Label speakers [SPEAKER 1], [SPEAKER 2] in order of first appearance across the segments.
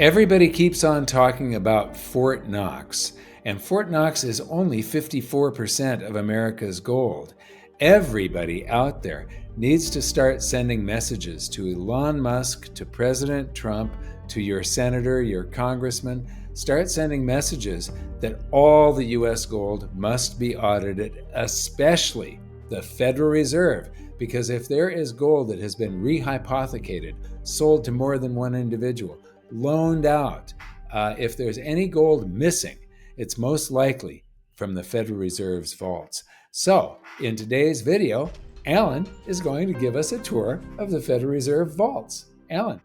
[SPEAKER 1] Everybody keeps on talking about Fort Knox, and Fort Knox is only 54% of America's gold. Everybody out there needs to start sending messages to Elon Musk, to President Trump, to your senator, your congressman. Start sending messages that all the US gold must be audited, especially the Federal Reserve, because if there is gold that has been rehypothecated, sold to more than one individual, loaned out, if there's any gold missing, it's most likely from the Federal Reserve's vaults. So, in today's video, Alan is going to give us a tour of the Federal Reserve vaults. Alan.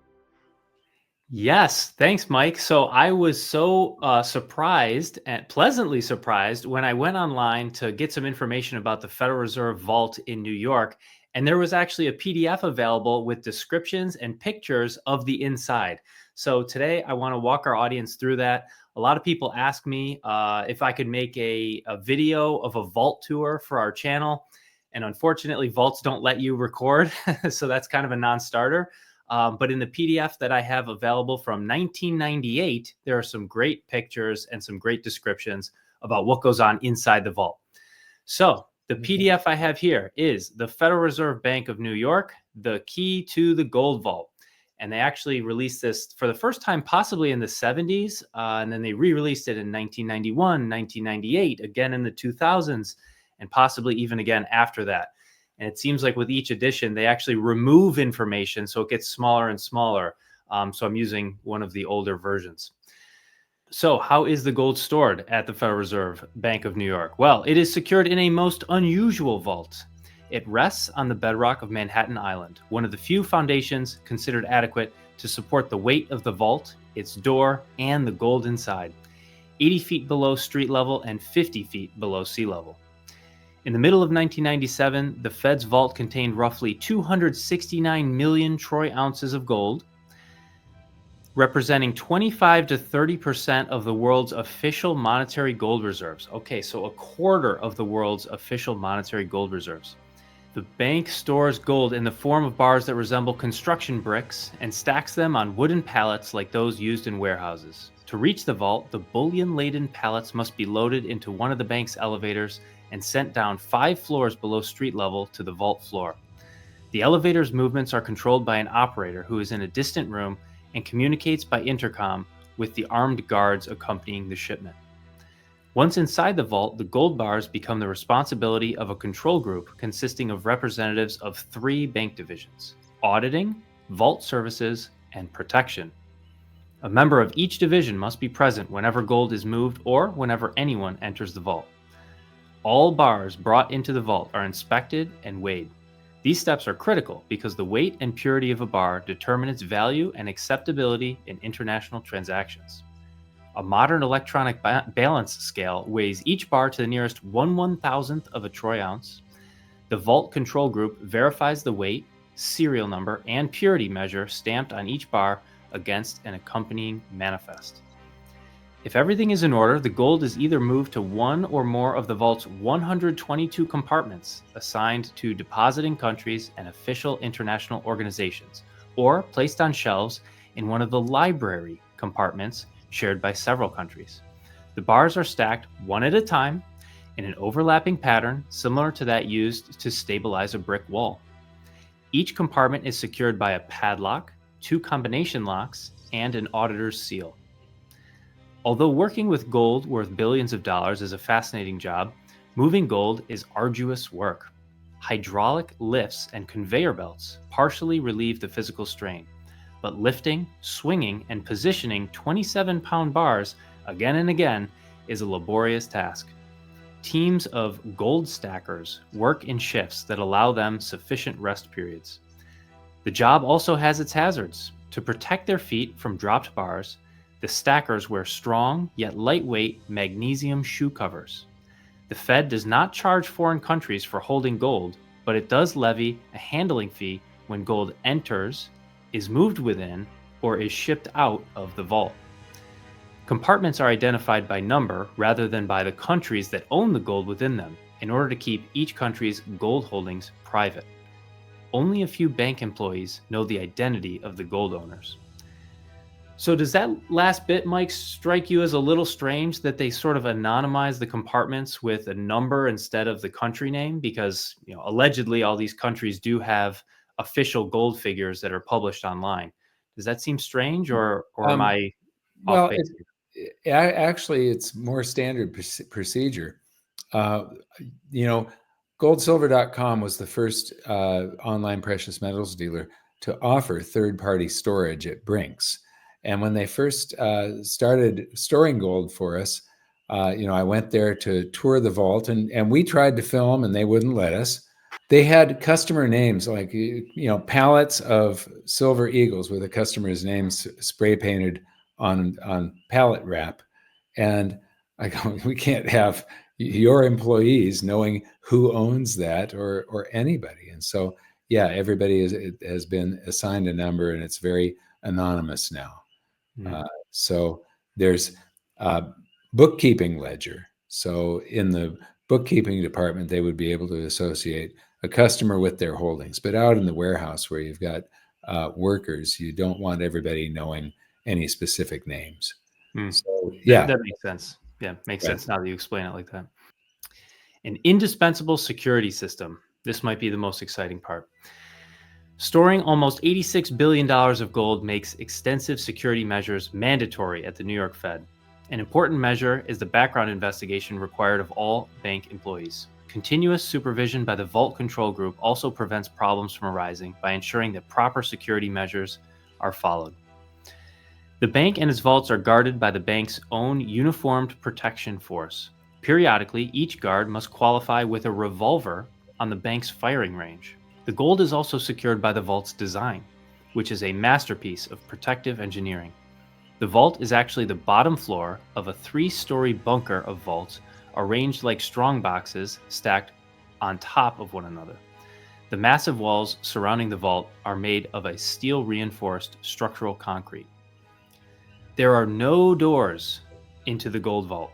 [SPEAKER 2] Yes, thanks, Mike. So I was so surprised and pleasantly surprised when I went online to get some information about the Federal Reserve Vault in New York. And there was actually a PDF available with descriptions and pictures of the inside. So today I want to walk our audience through that. A lot of people ask me if I could make a video of a vault tour for our channel. And unfortunately, vaults don't let you record. So that's kind of a non-starter. But in the PDF that I have available from 1998, there are some great pictures and some great descriptions about what goes on inside the vault. So the PDF I have here is the Federal Reserve Bank of New York, the key to the gold vault. And they actually released this for the first time, possibly in the 70s. And then they re-released it in 1991, 1998, again in the 2000s, and possibly even again after that. And it seems like with each edition, they actually remove information, so it gets smaller and smaller. So I'm using one of the older versions. So how is the gold stored at the Federal Reserve Bank of New York? Well, it is secured in a most unusual vault. It rests on the bedrock of Manhattan Island, one of the few foundations considered adequate to support the weight of the vault, its door, and the gold inside, 80 feet below street level and 50 feet below sea level. In the middle of 1997, the Fed's vault contained roughly 269 million troy ounces of gold, representing 25 to 30% of the world's official monetary gold reserves. Okay, so a quarter of the world's official monetary gold reserves. The bank stores gold in the form of bars that resemble construction bricks and stacks them on wooden pallets like those used in warehouses. To reach the vault, the bullion-laden pallets must be loaded into one of the bank's elevators and sent down 5 floors below street level to the vault floor. The elevator's movements are controlled by an operator who is in a distant room and communicates by intercom with the armed guards accompanying the shipment. Once inside the vault, the gold bars become the responsibility of a control group consisting of representatives of 3 bank divisions: auditing, vault services, and protection. A member of each division must be present whenever gold is moved or whenever anyone enters the vault. All bars brought into the vault are inspected and weighed. These steps are critical because the weight and purity of a bar determine its value and acceptability in international transactions. A modern electronic balance scale weighs each bar to the nearest 1/1000th of a troy ounce. The vault control group verifies the weight, serial number, and purity measure stamped on each bar against an accompanying manifest. If everything is in order, the gold is either moved to one or more of the vault's 122 compartments assigned to depositing countries and official international organizations, or placed on shelves in one of the library compartments shared by several countries. The bars are stacked one at a time in an overlapping pattern similar to that used to stabilize a brick wall. Each compartment is secured by a padlock, 2 combination locks, and an auditor's seal. Although working with gold worth billions of dollars is a fascinating job, moving gold is arduous work. Hydraulic lifts and conveyor belts partially relieve the physical strain, but lifting, swinging, and positioning 27-pound bars again and again is a laborious task. Teams of gold stackers work in shifts that allow them sufficient rest periods. The job also has its hazards. To protect their feet from dropped bars, the stackers wear strong yet lightweight magnesium shoe covers. The Fed does not charge foreign countries for holding gold, but it does levy a handling fee when gold enters, is moved within, or is shipped out of the vault. Compartments are identified by number rather than by the countries that own the gold within them, in order to keep each country's gold holdings private. Only a few bank employees know the identity of the gold owners. So does that last bit, Mike, strike you as a little strange that they sort of anonymize the compartments with a number instead of the country name? Because, allegedly all these countries do have official gold figures that are published online. Does that seem strange, or am
[SPEAKER 1] Um,
[SPEAKER 2] I off
[SPEAKER 1] well,
[SPEAKER 2] base here?
[SPEAKER 1] actually, it's more standard procedure. Uh, GoldSilver.com was the first online precious metals dealer to offer third-party storage at Brinks. And when they first started storing gold for us, I went there to tour the vault, and we tried to film, and they wouldn't let us. They had customer names like pallets of silver eagles with a customer's names spray painted on pallet wrap, and I go, we can't have your employees knowing who owns that or anybody. And so, yeah, everybody has been assigned a number, and it's very anonymous now. So there's bookkeeping ledger. So in the bookkeeping department, they would be able to associate a customer with their holdings. But out in the warehouse where you've got workers, you don't want everybody knowing any specific names. So yeah,
[SPEAKER 2] That makes sense. Yeah, makes
[SPEAKER 1] right.
[SPEAKER 2] sense now that you explain it like that. An indispensable security system. This might be the most exciting part. Storing almost $86 billion of gold makes extensive security measures mandatory at the New York Fed. An important measure is the background investigation required of all bank employees. Continuous supervision by the Vault Control Group also prevents problems from arising by ensuring that proper security measures are followed. The bank and its vaults are guarded by the bank's own uniformed protection force. Periodically, each guard must qualify with a revolver on the bank's firing range. The gold is also secured by the vault's design, which is a masterpiece of protective engineering. The vault is actually the bottom floor of a 3-story bunker of vaults arranged like strong boxes stacked on top of one another. The massive walls surrounding the vault are made of a steel-reinforced structural concrete. There are no doors into the gold vault.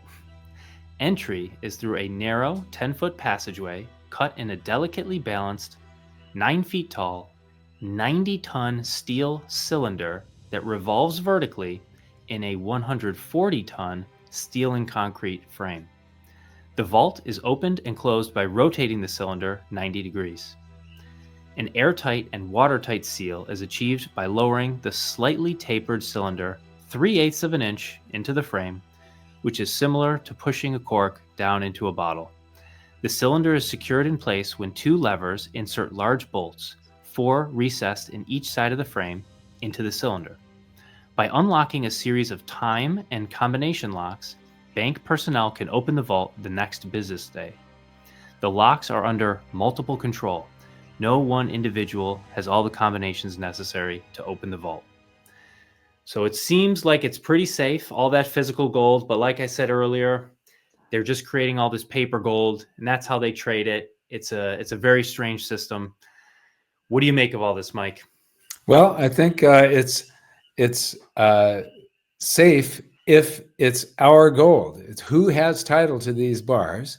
[SPEAKER 2] Entry is through a narrow 10-foot passageway cut in a delicately balanced, 9 feet tall, 90-ton steel cylinder that revolves vertically in a 140-ton steel and concrete frame. The vault is opened and closed by rotating the cylinder 90 degrees. An airtight and watertight seal is achieved by lowering the slightly tapered cylinder 3/8 of an inch into the frame, which is similar to pushing a cork down into a bottle. The cylinder is secured in place when 2 levers insert large bolts, 4 recessed in each side of the frame, into the cylinder. By unlocking a series of time and combination locks, bank personnel can open the vault the next business day. The locks are under multiple control. No one individual has all the combinations necessary to open the vault. So it seems like it's pretty safe, all that physical gold, but like I said earlier, they're just creating all this paper gold, and that's how they trade it. It's a very strange system. What do you make of all this, Mike?
[SPEAKER 1] Well, I think it's safe if it's our gold. It's who has title to these bars,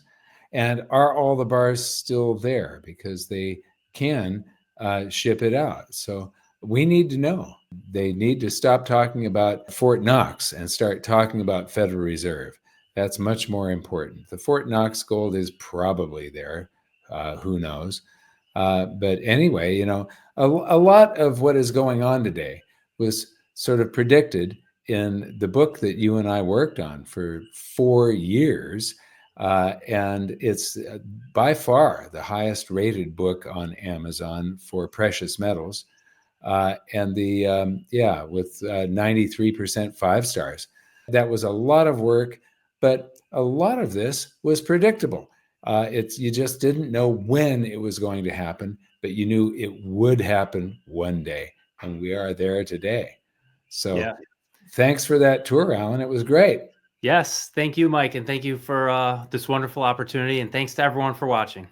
[SPEAKER 1] and are all the bars still there, because they can ship it out. So we need to know. They need to stop talking about Fort Knox and start talking about Federal Reserve. That's much more important. The Fort Knox gold is probably there. Who knows? But anyway, a lot of what is going on today was sort of predicted in the book that you and I worked on for 4 years. And it's by far the highest rated book on Amazon for precious metals. And with 93% 5 stars. That was a lot of work, but a lot of this was predictable. You just didn't know when it was going to happen, but you knew it would happen one day, and we are there today. So, Thanks for that tour, Alan. It was great.
[SPEAKER 2] Yes, thank you, Mike, and thank you for this wonderful opportunity, and thanks to everyone for watching.